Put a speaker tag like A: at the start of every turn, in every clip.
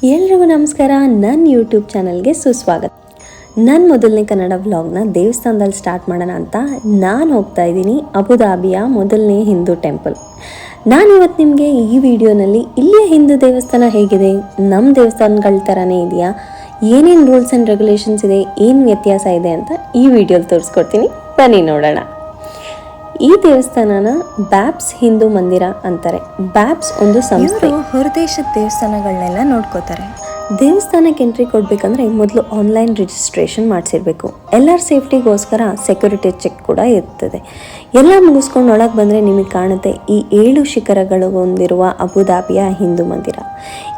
A: ಎಲ್ರಿಗೂ ನಮಸ್ಕಾರ. ನನ್ನ ಯೂಟ್ಯೂಬ್ ಚಾನಲ್ಗೆ ಸುಸ್ವಾಗತ. ನನ್ನ ಮೊದಲನೇ ಕನ್ನಡ ವ್ಲಾಗ್ನ ದೇವಸ್ಥಾನದಲ್ಲಿ ಸ್ಟಾರ್ಟ್ ಮಾಡೋಣ ಅಂತ ನಾನು ಹೋಗ್ತಾ ಇದ್ದೀನಿ ಅಬುದಾಬಿಯ ಮೊದಲನೇ ಹಿಂದೂ ಟೆಂಪಲ್. ನಾನಿವತ್ತು ನಿಮಗೆ ಈ ವಿಡಿಯೋನಲ್ಲಿ ಇಲ್ಲಿಯ ಹಿಂದೂ ದೇವಸ್ಥಾನ ಹೇಗಿದೆ, ನಮ್ಮ ದೇವಸ್ಥಾನಗಳ ಥರನೇ ಇದೆಯಾ, ಏನೇನು ರೂಲ್ಸ್ ಆ್ಯಂಡ್ ರೆಗ್ಯುಲೇಷನ್ಸ್ ಇದೆ, ಏನು ವ್ಯತ್ಯಾಸ ಇದೆ ಅಂತ ಈ ವಿಡಿಯೋಲಿ ತೋರಿಸ್ಕೊಡ್ತೀನಿ. ಬನ್ನಿ ನೋಡೋಣ. ಈ ದೇವಸ್ಥಾನನ ಬ್ಯಾಪ್ಸ್ ಹಿಂದೂ ಮಂದಿರ ಅಂತಾರೆ. ಬ್ಯಾಪ್ಸ್ ಒಂದು ಸಂಸ್ಥೆ.
B: ಹೊರದೇಶದ ದೇವಸ್ಥಾನಗಳನ್ನೆಲ್ಲ ನೋಡ್ಕೋತಾರೆ.
A: ದೇವಸ್ಥಾನಕ್ಕೆ ಎಂಟ್ರಿ ಕೊಡಬೇಕಂದ್ರೆ ಮೊದಲು ಆನ್ಲೈನ್ ರಿಜಿಸ್ಟ್ರೇಷನ್ ಮಾಡಿಸಿರ್ಬೇಕು. ಎಲ್ಲರ ಸೇಫ್ಟಿಗೋಸ್ಕರ ಸೆಕ್ಯೂರಿಟಿ ಚೆಕ್ ಕೂಡ ಇರ್ತದೆ. ಎಲ್ಲ ಮುಗಿಸ್ಕೊಂಡು ಒಳಗೆ ಬಂದರೆ ನಿಮಗೆ ಕಾಣುತ್ತೆ ಈ 7 ಶಿಖರಗಳು ಹೊಂದಿರುವ ಅಬುದಾಬಿಯ ಹಿಂದೂ ಮಂದಿರ.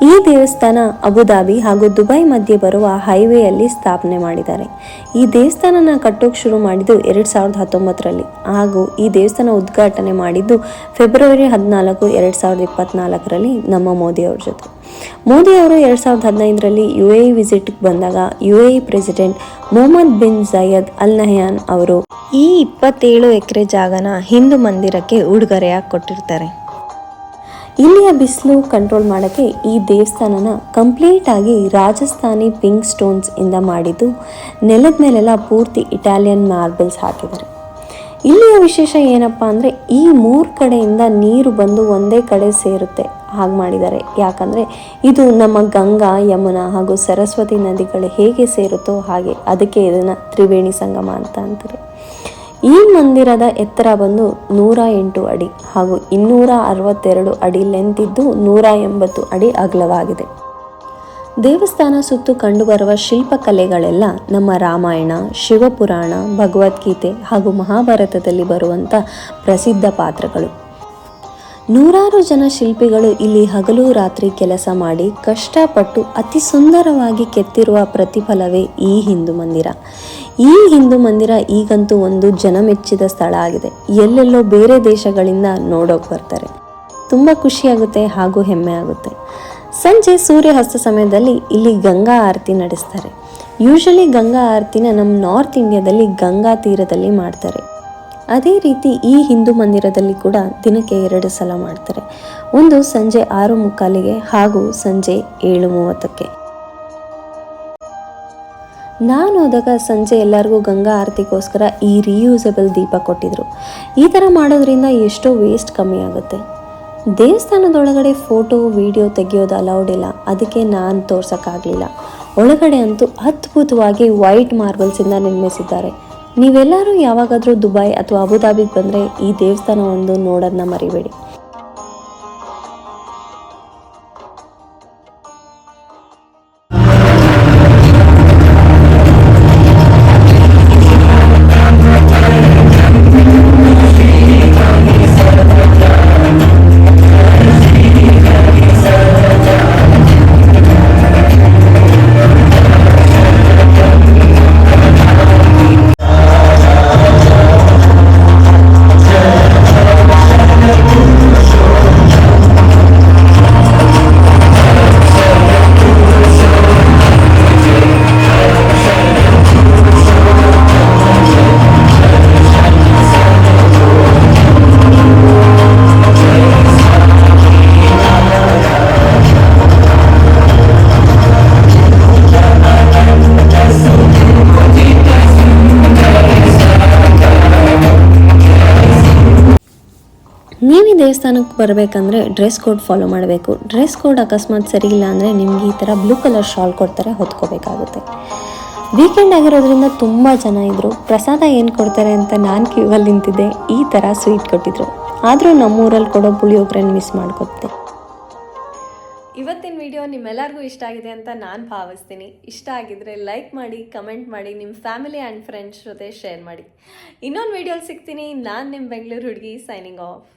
A: ಈ ದೇವಸ್ಥಾನ ಅಬುದಾಬಿ ಹಾಗೂ ದುಬೈ ಮಧ್ಯೆ ಬರುವ ಹೈವೇಯಲ್ಲಿ ಸ್ಥಾಪನೆ ಮಾಡಿದ್ದಾರೆ. ಈ ದೇವಸ್ಥಾನನ ಕಟ್ಟೋಕೆ ಶುರು ಮಾಡಿದ್ದು 2019ರಲ್ಲಿ ಹಾಗೂ ಈ ದೇವಸ್ಥಾನ ಉದ್ಘಾಟನೆ ಮಾಡಿದ್ದು ಫೆಬ್ರವರಿ 14, 2024ರಲ್ಲಿ ನಮ್ಮ ಮೋದಿಯವ್ರ ಜೊತೆ. ಮೋದಿಯವರು 2015ರಲ್ಲಿ UAE ವಿಸಿಟ್ಗೆ ಬಂದಾಗ UAE president Mohammed bin Zayed Al Nahyan ಅವರು ಈ 27 ಎಕರೆ ಜಾಗನ ಹಿಂದೂ ಮಂದಿರಕ್ಕೆ ಉಡುಗೊರೆಯಾಗಿ ಕೊಟ್ಟಿರ್ತಾರೆ. ಇಲ್ಲಿಯ ಬಿಸಿಲು ಕಂಟ್ರೋಲ್ ಮಾಡೋಕ್ಕೆ ಈ ದೇವಸ್ಥಾನನ ಕಂಪ್ಲೀಟ್ ಆಗಿ ರಾಜಸ್ಥಾನಿ ಪಿಂಕ್ ಸ್ಟೋನ್ಸ್ ಇಂದ ಮಾಡಿದ್ದು, ನೆಲದ ಮೇಲೆಲ್ಲ ಪೂರ್ತಿ ಇಟಾಲಿಯನ್ ಮಾರ್ಬಲ್ಸ್ ಹಾಕಿದ್ದಾರೆ. ಇಲ್ಲಿಯ ವಿಶೇಷ ಏನಪ್ಪ ಅಂದರೆ ಈ 3 ಕಡೆಯಿಂದ ನೀರು ಬಂದು ಒಂದೇ ಕಡೆ ಸೇರುತ್ತೆ ಹಾಗೆ ಮಾಡಿದ್ದಾರೆ. ಯಾಕಂದರೆ ಇದು ನಮ್ಮ ಗಂಗಾ, ಯಮುನಾ ಹಾಗೂ ಸರಸ್ವತಿ ನದಿಗಳು ಹೇಗೆ ಸೇರುತ್ತೋ ಹಾಗೆ, ಅದಕ್ಕೆ ಇದನ್ನು ತ್ರಿವೇಣಿ ಸಂಗಮ ಅಂತ ಅಂತಾರೆ. ಈ ಮಂದಿರದ ಎತ್ತರ ಬಂದು 108 ಅಡಿ ಹಾಗೂ 262 ಅಡಿ ಲೆಂತ್ ಇದ್ದು 180 ಅಡಿ ಅಗಲವಾಗಿದೆ. ದೇವಸ್ಥಾನ ಸುತ್ತು ಕಂಡುಬರುವ ಶಿಲ್ಪಕಲೆಗಳೆಲ್ಲ ನಮ್ಮ ರಾಮಾಯಣ, ಶಿವಪುರಾಣ, ಭಗವದ್ಗೀತೆ ಹಾಗೂ ಮಹಾಭಾರತದಲ್ಲಿ ಬರುವಂಥ ಪ್ರಸಿದ್ಧ ಪಾತ್ರಗಳು. ನೂರಾರು ಜನ ಶಿಲ್ಪಿಗಳು ಇಲ್ಲಿ ಹಗಲು ರಾತ್ರಿ ಕೆಲಸ ಮಾಡಿ ಕಷ್ಟಪಟ್ಟು ಅತಿ ಸುಂದರವಾಗಿ ಕೆತ್ತಿರುವ ಪ್ರತಿಫಲವೇ ಈ ಹಿಂದೂ ಮಂದಿರ. ಈ ಹಿಂದೂ ಮಂದಿರ ಈಗಂತೂ ಒಂದು ಜನಮೆಚ್ಚಿದ ಸ್ಥಳ ಆಗಿದೆ. ಎಲ್ಲೆಲ್ಲೋ ಬೇರೆ ದೇಶಗಳಿಂದ ನೋಡೋಕೆ ಬರ್ತಾರೆ. ತುಂಬ ಖುಷಿಯಾಗುತ್ತೆ ಹಾಗೂ ಹೆಮ್ಮೆ ಆಗುತ್ತೆ. ಸಂಜೆ ಸೂರ್ಯಾಸ್ತ ಸಮಯದಲ್ಲಿ ಇಲ್ಲಿ ಗಂಗಾ ಆರತಿ ನಡೆಸ್ತಾರೆ. ಯೂಶಲಿ ಗಂಗಾ ಆರತಿನ ನಮ್ಮ ನಾರ್ತ್ ಇಂಡಿಯಾದಲ್ಲಿ ಗಂಗಾ ತೀರದಲ್ಲಿ ಮಾಡ್ತಾರೆ. ಅದೇ ರೀತಿ ಈ ಹಿಂದೂ ಮಂದಿರದಲ್ಲಿ ಕೂಡ ದಿನಕ್ಕೆ 2 ಸಲ ಮಾಡ್ತಾರೆ. ಒಂದು ಸಂಜೆ 6:45ಗೆ ಹಾಗೂ ಸಂಜೆ 7:30ಕ್ಕೆ. ನಾನು ಹೋದಾಗ ಸಂಜೆ ಎಲ್ಲರಿಗೂ ಗಂಗಾ ಆರತಿಗೋಸ್ಕರ ಈ ರಿಯೂಸಬಲ್ ದೀಪ ಕೊಟ್ಟಿದ್ರು. ಈ ಥರ ಮಾಡೋದ್ರಿಂದ ಎಷ್ಟೋ ವೇಸ್ಟ್ ಕಮ್ಮಿ ಆಗುತ್ತೆ. ದೇವಸ್ಥಾನದೊಳಗಡೆ ಫೋಟೋ ವಿಡಿಯೋ ತೆಗೆಯೋದು ಅಲೌಡ್ ಇಲ್ಲ, ಅದಕ್ಕೆ ನಾನು ತೋರ್ಸೋಕ್ಕಾಗಲಿಲ್ಲ. ಒಳಗಡೆ ಅಂತೂ ಅದ್ಭುತವಾಗಿ ವೈಟ್ ಮಾರ್ಬಲ್ಸಿಂದ ನಿರ್ಮಿಸಿದ್ದಾರೆ. ನೀವೆಲ್ಲರೂ ಯಾವಾಗಾದರೂ ದುಬೈ ಅಥವಾ ಅಬುದಾಬಿಗೆ ಬಂದರೆ ಈ ದೇವಸ್ಥಾನ ಒಂದು ನೋಡೋದನ್ನ ಮರಿಬೇಡಿ. ನೀವು ಈ ದೇವಸ್ಥಾನಕ್ಕೆ ಬರಬೇಕಂದ್ರೆ ಡ್ರೆಸ್ ಕೋಡ್ ಫಾಲೋ ಮಾಡಬೇಕು. ಡ್ರೆಸ್ ಕೋಡ್ ಅಕಸ್ಮಾತ್ ಸರಿ ಇಲ್ಲ ಅಂದರೆ ನಿಮ್ಗೆ ಈ ಥರ ಬ್ಲೂ ಕಲರ್ ಶಾಲ್ ಕೊಡ್ತಾರೆ, ಹೊತ್ಕೋಬೇಕಾಗುತ್ತೆ. ವೀಕೆಂಡ್ ಆಗಿರೋದ್ರಿಂದ ತುಂಬ ಜನ ಇದ್ದರು. ಪ್ರಸಾದ ಏನು ಕೊಡ್ತಾರೆ ಅಂತ ನಾನು ಕ್ಯೂವಲ್ಲಿ ನಿಂತಿದ್ದೆ. ಈ ಥರ ಸ್ವೀಟ್ ಕೊಟ್ಟಿದ್ರು. ಆದರೂ ನಮ್ಮೂರಲ್ಲಿ ಕೊಡೋ ಪುಳಿಯೋಗರೆನ ಮಿಸ್ ಮಾಡ್ಕೊತೆ. ಇವತ್ತಿನ ವಿಡಿಯೋ ನಿಮ್ಮೆಲ್ಲರಿಗೂ ಇಷ್ಟ ಆಗಿದೆ ಅಂತ ನಾನು ಭಾವಿಸ್ತೀನಿ. ಇಷ್ಟ ಆಗಿದ್ರೆ ಲೈಕ್ ಮಾಡಿ, ಕಮೆಂಟ್ ಮಾಡಿ, ನಿಮ್ಮ ಫ್ಯಾಮಿಲಿ ಆ್ಯಂಡ್ ಫ್ರೆಂಡ್ಸ್ ಜೊತೆ ಶೇರ್ ಮಾಡಿ. ಇನ್ನೊಂದು ವಿಡಿಯೋಲಿ ಸಿಗ್ತೀನಿ. ನಾನು ನಿಮ್ಮ ಬೆಂಗಳೂರು ಹುಡುಗಿ, ಸೈನಿಂಗ್ ಆಫ್.